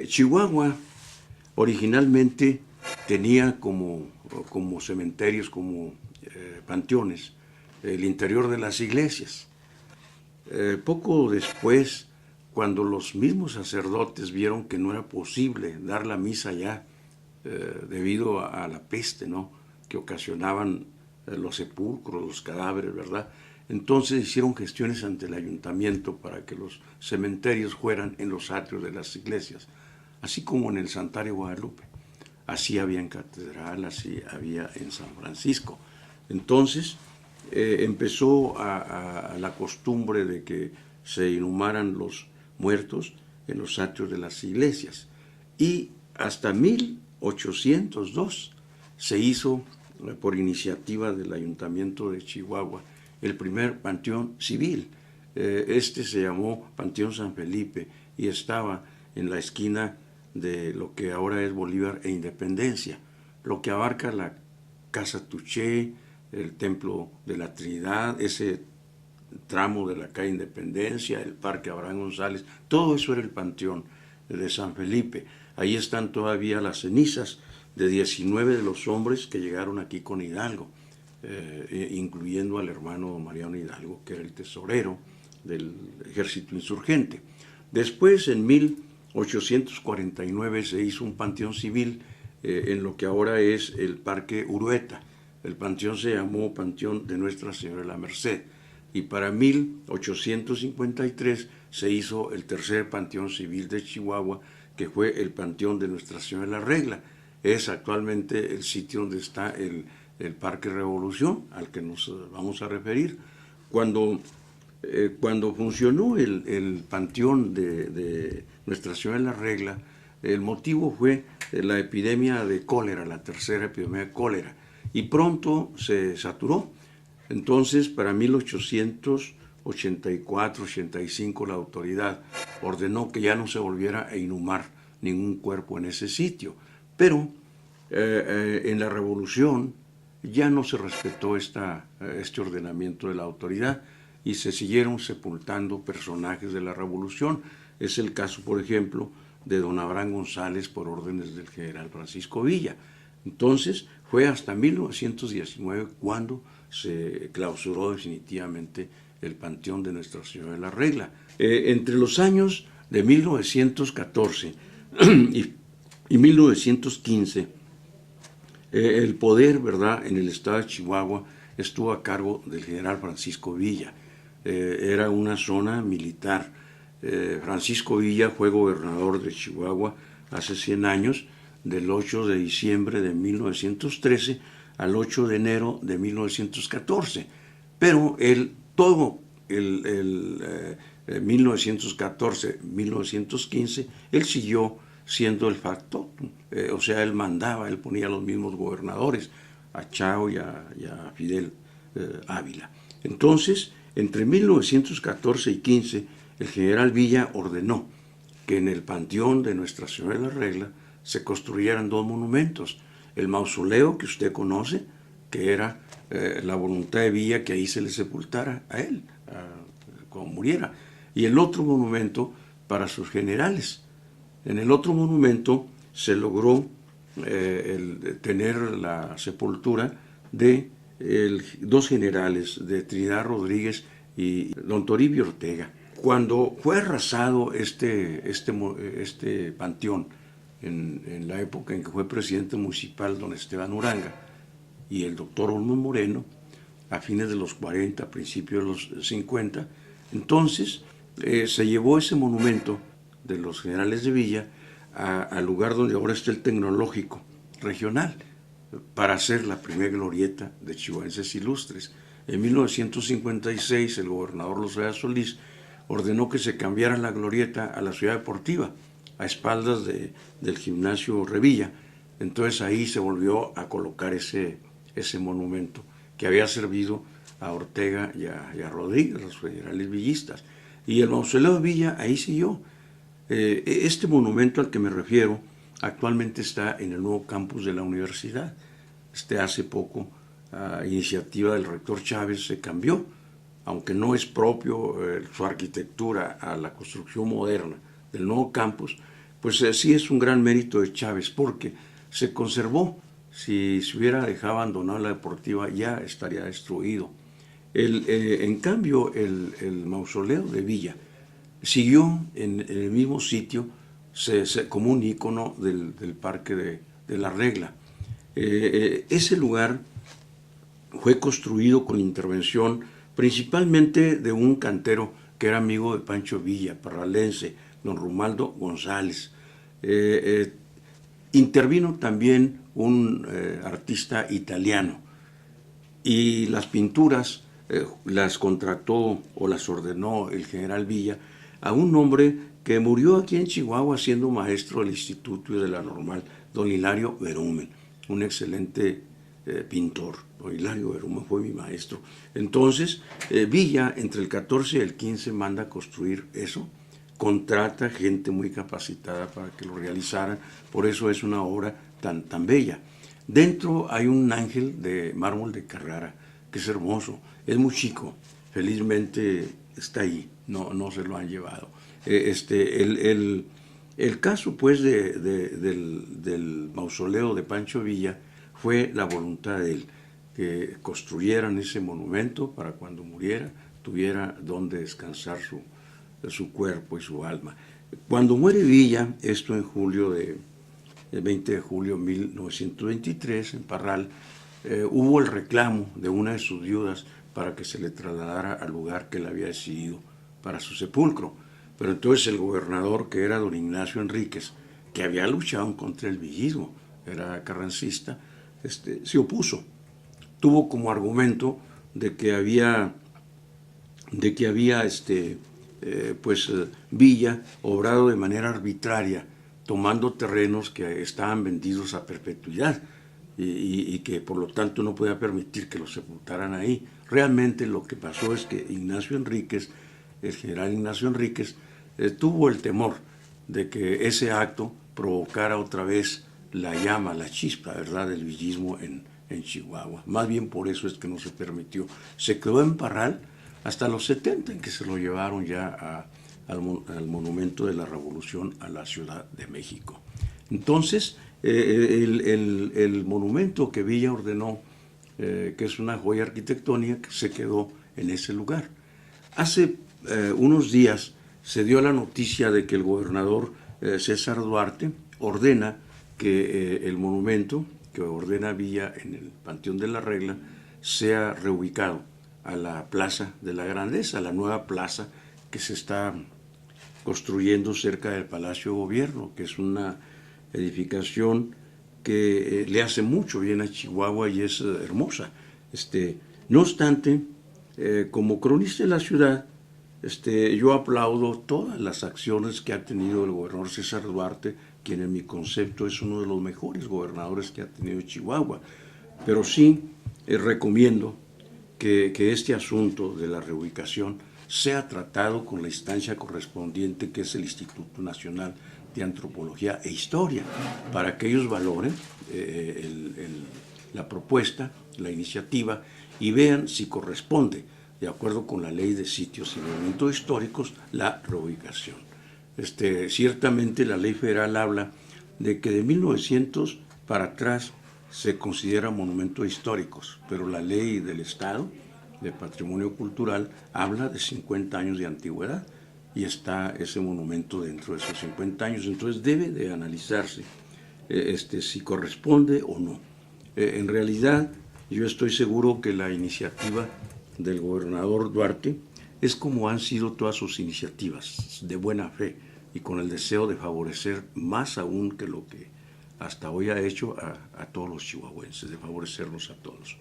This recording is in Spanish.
Chihuahua originalmente tenía como cementerios, como panteones, el interior de las iglesias. Poco después, cuando los mismos sacerdotes vieron que no era posible dar la misa allá, debido a la peste, ¿no?, que ocasionaban los sepulcros, los cadáveres, ¿verdad? Entonces hicieron gestiones ante el ayuntamiento para que los cementerios fueran en los atrios de las iglesias, así como en el Santuario Guadalupe. Así había en Catedral, así había en San Francisco. Entonces empezó a la costumbre de que se inhumaran los muertos en los atrios de las iglesias. Y hasta 1802 se hizo, por iniciativa del Ayuntamiento de Chihuahua, el primer panteón civil. Este se llamó Panteón San Felipe y estaba en la esquina de lo que ahora es Bolívar e Independencia, lo que abarca la Casa Tuché, el Templo de la Trinidad, ese tramo de la calle Independencia, el Parque Abraham González, todo eso era el Panteón de San Felipe. Ahí están todavía las cenizas de 19 de los hombres que llegaron aquí con Hidalgo, incluyendo al hermano Mariano Hidalgo, que era el tesorero del ejército insurgente. Después, en 1849, se hizo un panteón civil en lo que ahora es el Parque Urueta. El panteón se llamó Panteón de Nuestra Señora de la Merced. Y para 1853 se hizo el tercer panteón civil de Chihuahua, que fue el Panteón de Nuestra Señora de la Regla. Es actualmente el sitio donde está el Parque Revolución, al que nos vamos a referir. Cuando funcionó el Panteón de Nuestra Señora de la Regla, el motivo fue la epidemia de cólera, la tercera epidemia de cólera, y pronto se saturó. Entonces, para 1884-85, la autoridad ordenó que ya no se volviera a inhumar ningún cuerpo en ese sitio. Pero en la Revolución ya no se respetó este ordenamiento de la autoridad y se siguieron sepultando personajes de la Revolución. Es el caso, por ejemplo, de don Abraham González por órdenes del general Francisco Villa. Entonces, fue hasta 1919 cuando se clausuró definitivamente el Panteón de Nuestra Señora de la Regla. Entre los años de 1914 y 1915, el poder, ¿verdad?, en el estado de Chihuahua estuvo a cargo del general Francisco Villa. Era una zona militar. Francisco Villa fue gobernador de Chihuahua hace 100 años, del 8 de diciembre de 1913 al 8 de enero de 1914. Pero todo el 1914-1915, él siguió siendo el factotum, o sea, él mandaba, él ponía a los mismos gobernadores, a Chao y a Fidel Ávila. Entonces, entre 1914 y 15, el general Villa ordenó que en el Panteón de Nuestra Señora de la Regla se construyeran dos monumentos. El mausoleo que usted conoce, que era la voluntad de Villa que ahí se le sepultara a él, cuando muriera, y el otro monumento para sus generales. En el otro monumento se logró tener la sepultura de dos generales, de Trinidad Rodríguez y don Toribio Ortega. Cuando fue arrasado este panteón, en la época en que fue presidente municipal don Esteban Uranga y el doctor Olmos Moreno, a fines de los 40, principios de los 50, entonces se llevó ese monumento de los generales de Villa al lugar donde ahora está el Tecnológico Regional, para hacer la primera glorieta de chihuahuenses ilustres. En 1956 el gobernador Lozoya Solís ordenó que se cambiara la glorieta a la Ciudad Deportiva, a espaldas del gimnasio Revilla. Entonces ahí se volvió a colocar ese monumento que había servido a Ortega y a Rodríguez, los generales villistas. Y el mausoleo de Villa ahí siguió. Este monumento al que me refiero actualmente está en el nuevo campus de la universidad. Hace poco, a iniciativa del rector Chávez, se cambió, aunque no es propio su arquitectura a la construcción moderna del nuevo campus, pues sí es un gran mérito de Chávez, porque se conservó. Si se hubiera dejado abandonada la deportiva, ya estaría destruido. En cambio, el mausoleo de Villa siguió en el mismo sitio como un ícono del Parque de la Regla. Ese lugar fue construido con intervención principalmente de un cantero que era amigo de Pancho Villa, parralense, don Romualdo González. Intervino también un artista italiano, y las pinturas las contrató o las ordenó el general Villa a un hombre que murió aquí en Chihuahua siendo maestro del Instituto y de la Normal, don Hilario Berumen, un excelente pintor. Don Hilario Berumen fue mi maestro. Entonces, Villa, entre el 14 y el 15, manda a construir eso, contrata gente muy capacitada para que lo realizaran, por eso es una obra tan bella. Dentro hay un ángel de mármol de Carrara, que es hermoso, es muy chico, felizmente está ahí, no se lo han llevado. El caso pues del mausoleo de Pancho Villa fue la voluntad de él, que construyeran ese monumento para cuando muriera tuviera donde descansar su cuerpo y su alma. Cuando muere Villa, esto en el 20 de julio de 1923, en Parral, hubo el reclamo de una de sus viudas para que se le trasladara al lugar que él había decidido para su sepulcro. Pero entonces el gobernador, que era don Ignacio Enríquez, que había luchado contra el villismo, era carrancista, se opuso. Tuvo como argumento de que había Villa obrado de manera arbitraria, tomando terrenos que estaban vendidos a perpetuidad y que por lo tanto no podía permitir que los sepultaran ahí. Realmente lo que pasó es que Ignacio Enríquez, el general Ignacio Enríquez, tuvo el temor de que ese acto provocara otra vez la llama, la chispa, ¿verdad?, del villismo en Chihuahua. Más bien por eso es que no se permitió. Se quedó en Parral hasta los 70, en que se lo llevaron ya al Monumento de la Revolución a la Ciudad de México. Entonces, el monumento que Villa ordenó, que es una joya arquitectónica, se quedó en ese lugar. Hace unos días se dio la noticia de que el gobernador César Duarte ordena que el monumento que ordena Villa en el Panteón de la Regla sea reubicado a la Plaza de la Grandeza, la nueva plaza que se está construyendo cerca del Palacio de Gobierno, que es una edificación que le hace mucho bien a Chihuahua y es hermosa. No obstante, como cronista de la ciudad, yo aplaudo todas las acciones que ha tenido el gobernador César Duarte, quien en mi concepto es uno de los mejores gobernadores que ha tenido Chihuahua, pero sí recomiendo que este asunto de la reubicación sea tratado con la instancia correspondiente, que es el Instituto Nacional de Antropología e Historia, para que ellos valoren la propuesta, la iniciativa, y vean si corresponde, de acuerdo con la Ley de Sitios y Monumentos Históricos, la reubicación. Ciertamente la ley federal habla de que de 1900 para atrás se consideran monumentos históricos, pero la ley del Estado de Patrimonio Cultural habla de 50 años de antigüedad y está ese monumento dentro de esos 50 años. Entonces debe de analizarse si corresponde o no. En realidad, yo estoy seguro que la iniciativa del gobernador Duarte es como han sido todas sus iniciativas, de buena fe y con el deseo de favorecer más aún que lo que hasta hoy ha hecho a todos los chihuahuenses, de favorecerlos a todos.